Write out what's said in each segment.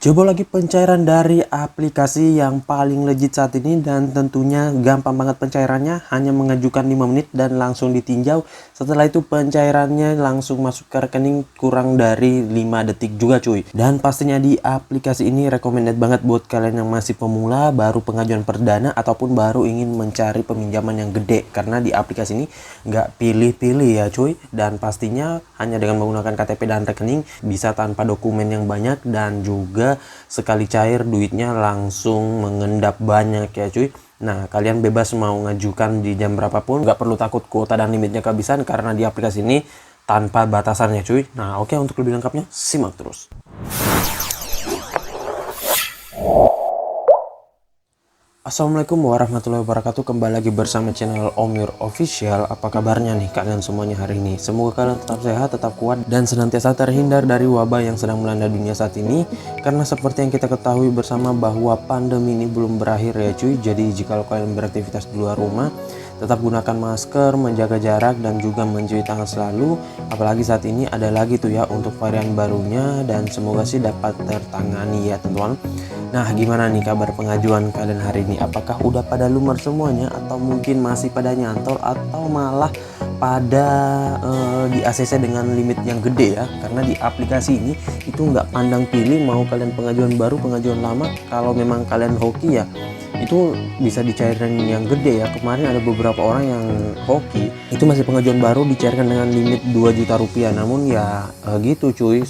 Coba lagi pencairan dari aplikasi yang paling legit saat ini dan tentunya gampang banget pencairannya, hanya mengajukan 5 menit dan langsung ditinjau. Setelah itu pencairannya langsung masuk ke rekening kurang dari 5 detik juga cuy. Dan pastinya di aplikasi ini recommended banget buat kalian yang masih pemula, baru pengajuan perdana ataupun baru ingin mencari peminjaman yang gede. Karena di aplikasi ini nggak pilih-pilih ya cuy. Dan pastinya hanya dengan menggunakan KTP dan rekening bisa tanpa dokumen yang banyak, dan juga sekali cair duitnya langsung mengendap banyak ya cuy. Nah, kalian bebas mau ngajukan di jam berapapun, nggak perlu takut kuota dan limitnya kehabisan karena di aplikasi ini tanpa batasannya cuy. Nah, oke, untuk lebih lengkapnya simak terus. Assalamualaikum warahmatullahi wabarakatuh. Kembali lagi bersama channel Om Yur Official. Apa kabarnya nih kalian semuanya hari ini? Semoga kalian tetap sehat, tetap kuat, dan senantiasa terhindar dari wabah yang sedang melanda dunia saat ini. Karena seperti yang kita ketahui bersama bahwa pandemi ini belum berakhir ya cuy. Jadi jika kalian beraktivitas di luar rumah, tetap gunakan masker, menjaga jarak, dan juga mencuci tangan selalu. Apalagi saat ini ada lagi tuh ya untuk varian barunya, dan semoga sih dapat tertangani ya teman-teman. Nah, gimana nih kabar pengajuan kalian hari ini? Apakah udah pada lumer semuanya, atau mungkin masih pada nyantol, atau malah pada di ACC dengan limit yang gede ya? Karena di aplikasi ini itu nggak pandang pilih mau kalian pengajuan baru, pengajuan lama. Kalau memang kalian hoki ya itu bisa dicairin yang gede ya. Kemarin ada beberapa orang yang hoki itu masih pengajuan baru dicairkan dengan limit 2 juta rupiah. Namun ya gitu cuy,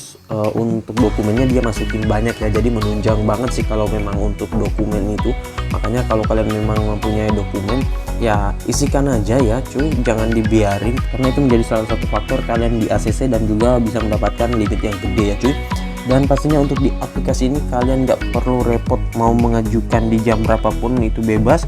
untuk dokumennya dia masukin banyak ya, jadi menunjang banget sih kalau memang untuk dokumen itu. Makanya kalau kalian memang mempunyai dokumen ya isikan aja ya cuy, jangan dibiarin, karena itu menjadi salah satu faktor kalian di ACC dan juga bisa mendapatkan limit yang gede ya cuy. Dan pastinya untuk di aplikasi ini kalian nggak perlu repot mau mengajukan di jam berapapun, itu bebas.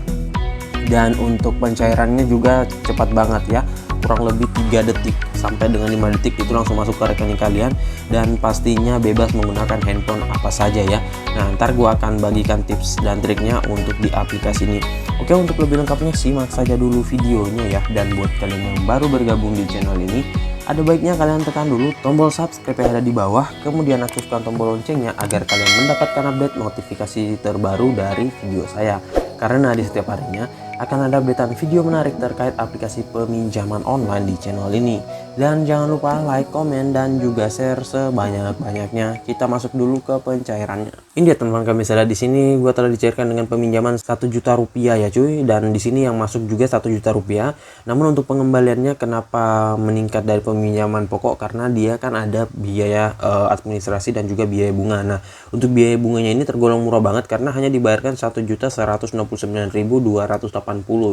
Dan untuk pencairannya juga cepat banget ya, kurang lebih 3 detik sampai dengan 5 detik itu langsung masuk ke rekening kalian. Dan pastinya bebas menggunakan handphone apa saja ya. Nah, ntar gua akan bagikan tips dan triknya untuk di aplikasi ini. Oke, untuk lebih lengkapnya simak saja dulu videonya ya. Dan buat kalian yang baru bergabung di channel ini, ada baiknya kalian tekan dulu tombol subscribe yang ada di bawah, kemudian aktifkan tombol loncengnya agar kalian mendapatkan update notifikasi terbaru dari video saya. Karena di setiap harinya akan ada updatean video menarik terkait aplikasi peminjaman online di channel ini. Dan jangan lupa like, komen, dan juga share sebanyak-banyaknya. Kita masuk dulu ke pencairannya. Ini dia teman-teman, kami lihat di sini gua telah dicairkan dengan peminjaman 1 juta rupiah ya cuy, dan di sini yang masuk juga 1 juta rupiah. Namun untuk pengembaliannya kenapa meningkat dari peminjaman pokok, karena dia kan ada biaya administrasi dan juga biaya bunga. Nah, untuk biaya bunganya ini tergolong murah banget karena hanya dibayarkan 1.169.280.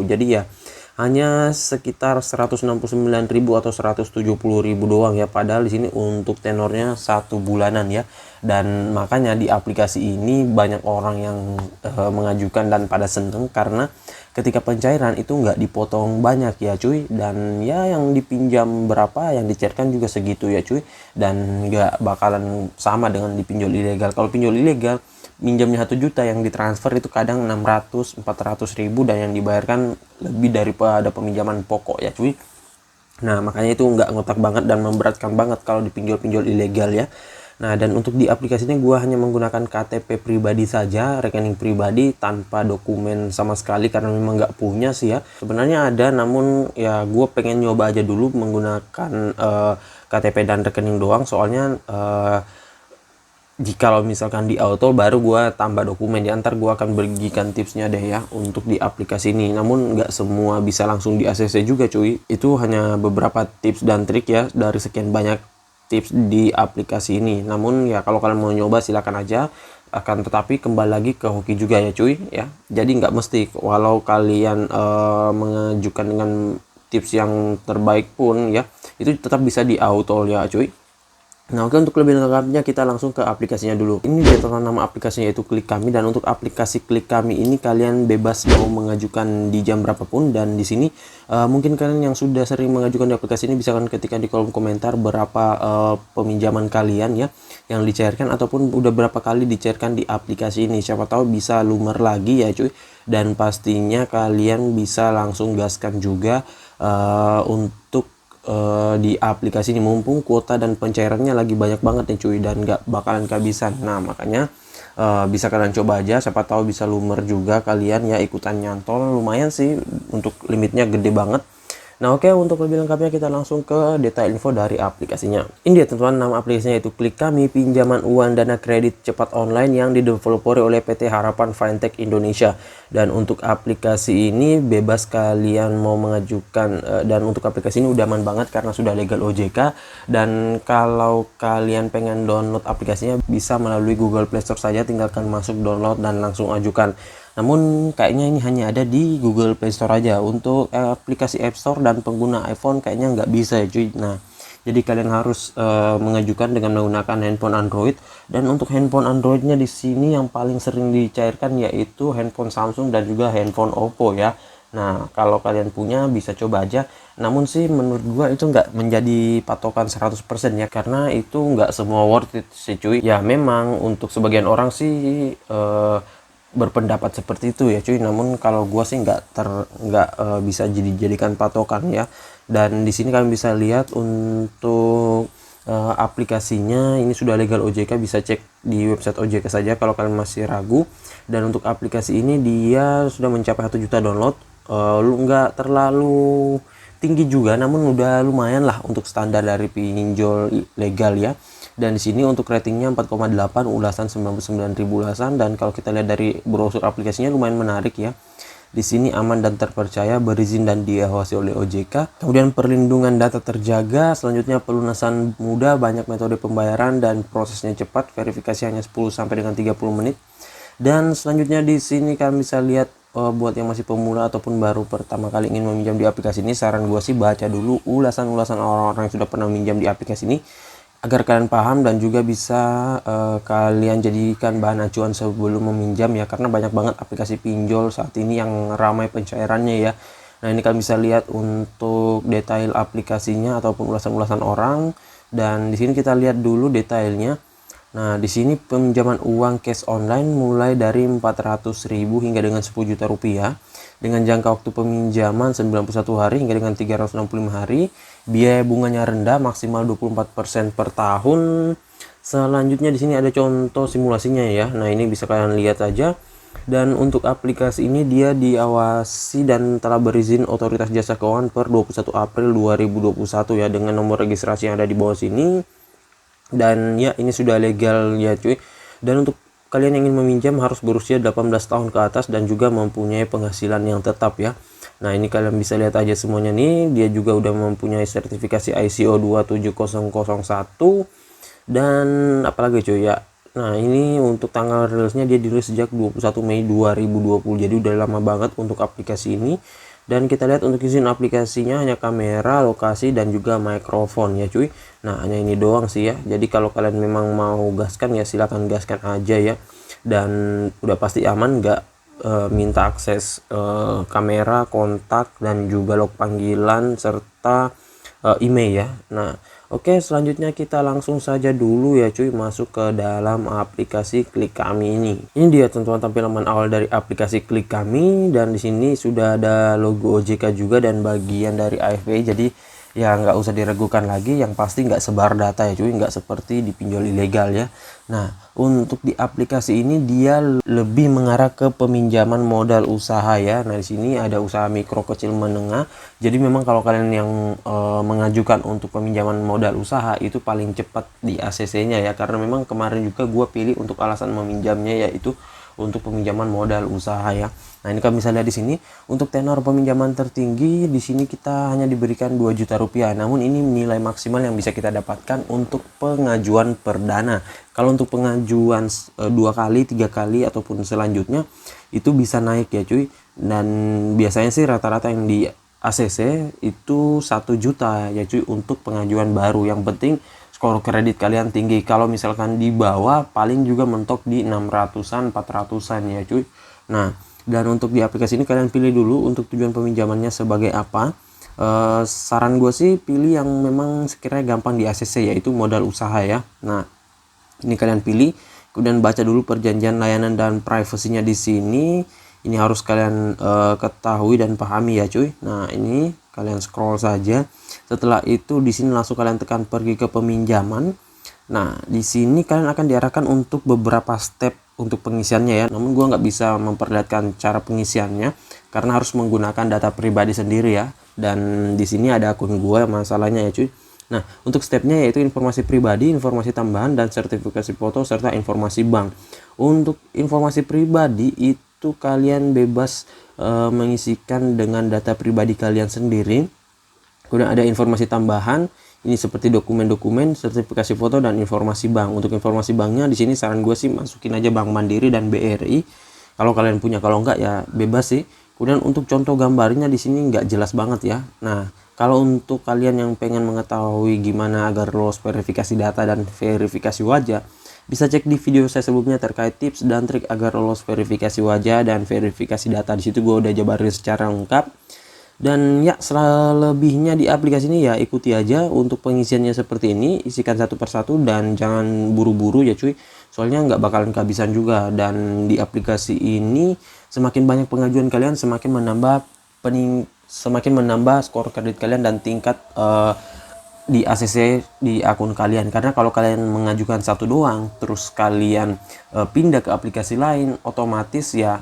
Jadi ya hanya sekitar 169.000 atau 170.000 doang ya, padahal di sini untuk tenornya 1 bulanan ya. Dan makanya di aplikasi ini banyak orang yang mengajukan dan pada seneng karena ketika pencairan itu nggak dipotong banyak ya cuy, dan ya yang dipinjam berapa yang dicairkan juga segitu ya cuy, dan nggak bakalan sama dengan dipinjol ilegal. Kalau pinjol ilegal minjamnya 1 juta, yang ditransfer itu kadang 600-400 ribu, dan yang dibayarkan lebih daripada peminjaman pokok ya cuy. Nah, makanya itu nggak ngotak banget dan memberatkan banget kalau dipinjol-pinjol ilegal ya. Nah, dan untuk di aplikasi ini gue hanya menggunakan KTP pribadi saja, rekening pribadi tanpa dokumen sama sekali karena memang nggak punya sih ya. Sebenarnya ada, namun ya gue pengen nyoba aja dulu menggunakan KTP dan rekening doang, soalnya jika misalkan di auto baru gua tambah dokumen ya. Ntar gua akan bagikan tipsnya deh ya untuk di aplikasi ini. Namun nggak semua bisa langsung di ACC juga cuy. Itu hanya beberapa tips dan trik ya dari sekian banyak tips di aplikasi ini. Namun ya kalau kalian mau nyoba silakan aja. Akan tetapi kembali lagi ke hoki juga ya cuy ya. Jadi nggak mesti walau kalian mengajukan dengan tips yang terbaik pun ya, itu tetap bisa di auto ya cuy. Nah, oke, untuk lebih lengkapnya kita langsung ke aplikasinya dulu. Ini dia total nama aplikasinya, yaitu Klik Kami. Dan untuk aplikasi Klik Kami ini kalian bebas mau mengajukan di jam berapapun. Dan di sini mungkin kalian yang sudah sering mengajukan di aplikasi ini bisa kan ketikkan di kolom komentar berapa peminjaman kalian ya yang dicairkan, ataupun udah berapa kali dicairkan di aplikasi ini. Siapa tahu bisa lumer lagi ya cuy. Dan pastinya kalian bisa langsung gaskan juga untuk di aplikasi ini, mumpung kuota dan pencairannya lagi banyak banget nih cuy, dan nggak bakalan kehabisan. Nah, makanya bisa kalian coba aja, siapa tahu bisa lumer juga kalian ya ikutan nyantol. Lumayan sih, untuk limitnya gede banget. Nah oke, untuk lebih lengkapnya kita langsung ke detail info dari aplikasinya. Ini dia teman-teman, nama aplikasinya itu Klik Kami, pinjaman uang dana kredit cepat online yang dideveloperi oleh PT Harapan Fintech Indonesia. Dan untuk aplikasi ini bebas kalian mau mengajukan, dan untuk aplikasi ini udah aman banget karena sudah legal OJK. Dan kalau kalian pengen download aplikasinya bisa melalui Google Play Store saja, tinggalkan masuk download dan langsung ajukan. Namun kayaknya ini hanya ada di Google Play Store aja. Untuk aplikasi App Store dan pengguna iPhone kayaknya nggak bisa ya cuy. Nah, jadi kalian harus mengajukan dengan menggunakan handphone Android. Dan untuk handphone Androidnya di sini yang paling sering dicairkan yaitu handphone Samsung dan juga handphone Oppo ya. Nah, kalau kalian punya bisa coba aja. Namun sih menurut gua itu nggak menjadi patokan 100% ya, karena itu nggak semua worth it sih cuy. Ya memang untuk sebagian orang sih berpendapat seperti itu ya cuy. Namun kalau gua sih nggak bisa dijadikan patokan ya. Dan di sini kalian bisa lihat untuk aplikasinya ini sudah legal OJK, bisa cek di website OJK saja kalau kalian masih ragu. Dan untuk aplikasi ini dia sudah mencapai 1 juta download. Nggak terlalu tinggi juga, namun udah lumayan lah untuk standar dari pinjol legal ya. Dan di sini untuk ratingnya 4,8, ulasan 99.000 ulasan. Dan kalau kita lihat dari brosur aplikasinya lumayan menarik ya. Di sini aman dan terpercaya, berizin dan diawasi oleh OJK. Kemudian perlindungan data terjaga. Selanjutnya pelunasan mudah, banyak metode pembayaran dan prosesnya cepat. Verifikasi hanya 10 sampai dengan 30 menit. Dan selanjutnya di sini kalian bisa lihat buat yang masih pemula ataupun baru pertama kali ingin meminjam di aplikasi ini, saran gue sih baca dulu ulasan-ulasan orang-orang yang sudah pernah meminjam di aplikasi ini agar kalian paham dan juga bisa kalian jadikan bahan acuan sebelum meminjam ya, karena banyak banget aplikasi pinjol saat ini yang ramai pencairannya ya. Nah ini kalian bisa lihat untuk detail aplikasinya ataupun ulasan-ulasan orang, dan di sini kita lihat dulu detailnya. Nah, di sini peminjaman uang cash online mulai dari 400.000 hingga dengan 10 juta rupiah. Dengan jangka waktu peminjaman 91 hari hingga dengan 365 hari. Biaya bunganya rendah, maksimal 24% per tahun. Selanjutnya di sini ada contoh simulasinya ya. Nah, ini bisa kalian lihat aja. Dan untuk aplikasi ini dia diawasi dan telah berizin Otoritas Jasa Keuangan per 21 April 2021 ya, dengan nomor registrasi yang ada di bawah sini. Dan ya ini sudah legal ya cuy. Dan untuk kalian yang ingin meminjam harus berusia 18 tahun ke atas dan juga mempunyai penghasilan yang tetap ya. Nah ini kalian bisa lihat aja semuanya nih, dia juga udah mempunyai sertifikasi ISO 27001 dan apalagi cuy ya. Nah ini untuk tanggal rilisnya dia dirilis sejak 21 Mei 2020, jadi udah lama banget untuk aplikasi ini. Dan kita lihat untuk izin aplikasinya hanya kamera, lokasi, dan juga mikrofon ya cuy. Nah hanya ini doang sih ya. Jadi kalau kalian memang mau gaskan ya silahkan gaskan aja ya. Dan udah pasti aman, nggak minta akses kamera, kontak, dan juga log panggilan serta email ya. Nah oke, selanjutnya kita langsung saja dulu ya cuy masuk ke dalam aplikasi Klik Kami ini. Ini dia teman-teman tampilan awal dari aplikasi Klik Kami, dan di sini sudah ada logo OJK juga dan bagian dari AFPI. Jadi ya nggak usah diragukan lagi, yang pasti nggak sebar data ya cuy, nggak seperti di pinjol ilegal ya. Nah untuk di aplikasi ini dia lebih mengarah ke peminjaman modal usaha ya. Nah di sini ada usaha mikro, kecil, menengah. Jadi memang kalau kalian yang mengajukan untuk peminjaman modal usaha itu paling cepat di ACC-nya ya, karena memang kemarin juga gue pilih untuk alasan meminjamnya yaitu untuk peminjaman modal usaha ya. Nah ini kalian bisa lihat di sini untuk tenor peminjaman tertinggi di sini kita hanya diberikan 2 juta rupiah. Namun ini nilai maksimal yang bisa kita dapatkan untuk pengajuan perdana. Kalau untuk pengajuan 2 kali, 3 kali ataupun selanjutnya itu bisa naik ya cuy. Dan biasanya sih rata-rata yang di ACC itu 1 juta ya cuy untuk pengajuan baru. Yang penting skor kredit kalian tinggi. Kalau misalkan di bawah paling juga mentok di 600-an, 400-an ya cuy. Nah dan untuk di aplikasi ini kalian pilih dulu untuk tujuan peminjamannya sebagai apa. Saran gue sih pilih yang memang sekiranya gampang di ACC, yaitu modal usaha ya. Nah ini kalian pilih, kemudian baca dulu perjanjian layanan dan privasinya di sini. Ini harus kalian ketahui dan pahami ya cuy. Nah ini kalian scroll saja. Setelah itu di sini langsung kalian tekan pergi ke peminjaman. Nah di sini kalian akan diarahkan untuk beberapa step untuk pengisiannya ya, namun gue nggak bisa memperlihatkan cara pengisiannya karena harus menggunakan data pribadi sendiri ya. Dan di sini ada akun gue masalahnya ya cuy. Nah, untuk stepnya yaitu informasi pribadi, informasi tambahan, dan sertifikasi foto serta informasi bank. Untuk informasi pribadi itu kalian bebas mengisikan dengan data pribadi kalian sendiri. Kemudian ada informasi tambahan, ini seperti dokumen-dokumen, sertifikasi foto, dan informasi bank. Untuk informasi banknya di sini saran gue sih masukin aja Bank Mandiri dan BRI. Kalau kalian punya, kalau enggak ya bebas sih. Kemudian untuk contoh gambarnya di sini nggak jelas banget ya. Nah, kalau untuk kalian yang pengen mengetahui gimana agar lolos verifikasi data dan verifikasi wajah, bisa cek di video saya sebelumnya terkait tips dan trik agar lolos verifikasi wajah dan verifikasi data. Di situ gue udah jabarin secara lengkap. Dan ya selebihnya di aplikasi ini ya ikuti aja. Untuk pengisiannya seperti ini, isikan satu persatu dan jangan buru-buru ya cuy, soalnya nggak bakalan kehabisan juga. Dan di aplikasi ini semakin banyak pengajuan kalian, semakin menambah skor kredit kalian dan tingkat di ACC di akun kalian. Karena kalau kalian mengajukan satu doang terus kalian pindah ke aplikasi lain, otomatis ya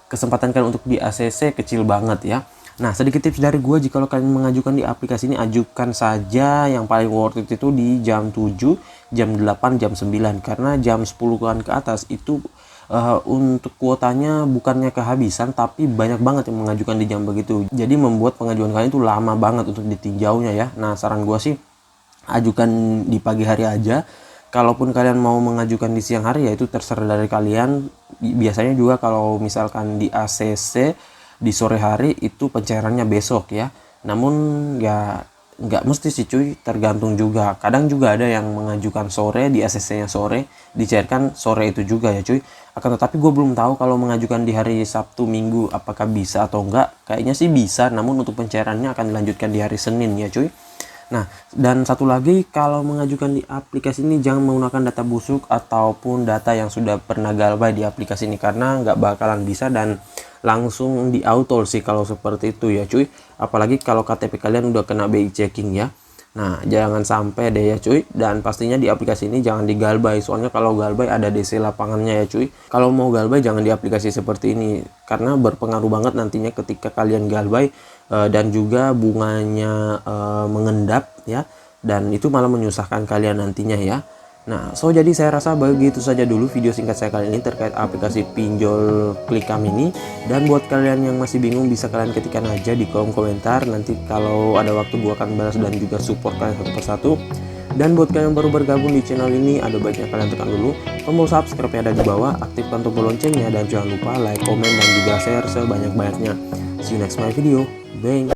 kesempatan kalian untuk di ACC kecil banget ya. Nah, sedikit tips dari gue, jika kalian mengajukan di aplikasi ini, ajukan saja yang paling worth it itu di jam 7, jam 8, jam 9. Karena jam 10-an ke atas itu untuk kuotanya bukannya kehabisan, tapi banyak banget yang mengajukan di jam begitu. Jadi membuat pengajuan kalian itu lama banget untuk ditinjaunya ya. Nah, saran gue sih ajukan di pagi hari aja. Kalaupun kalian mau mengajukan di siang hari ya itu terserah dari kalian. Biasanya juga kalau misalkan di ACC di sore hari itu pencairannya besok ya. Namun ya nggak mesti sih cuy, tergantung juga. Kadang juga ada yang mengajukan sore, di ACC-nya sore, dicairkan sore itu juga ya cuy. Akan tetapi gue belum tahu kalau mengajukan di hari Sabtu Minggu apakah bisa atau enggak. Kayaknya sih bisa, namun untuk pencairannya akan dilanjutkan di hari Senin ya cuy. Nah, dan satu lagi, kalau mengajukan di aplikasi ini jangan menggunakan data busuk ataupun data yang sudah pernah galbay di aplikasi ini, karena nggak bakalan bisa dan langsung di auto sih kalau seperti itu ya cuy. Apalagi kalau KTP kalian udah kena BI checking ya. Nah, jangan sampai deh ya cuy. Dan pastinya di aplikasi ini jangan digalbay, soalnya kalau galbay ada DC lapangannya ya cuy. Kalau mau galbay jangan di aplikasi seperti ini, karena berpengaruh banget nantinya ketika kalian galbay dan juga bunganya mengendap ya, dan itu malah menyusahkan kalian nantinya ya. Nah, jadi saya rasa begitu saja dulu video singkat saya kali ini terkait aplikasi pinjol Klikam ini. Dan buat kalian yang masih bingung, bisa kalian ketikkan aja di kolom komentar. Nanti kalau ada waktu gua akan balas dan juga support kalian satu persatu. Dan buat kalian yang baru bergabung di channel ini, ada baiknya kalian tekan dulu tombol subscribe yang ada di bawah, aktifkan tombol loncengnya, dan jangan lupa like, komen, dan juga share sebanyak-banyaknya. See you next my video. Bye.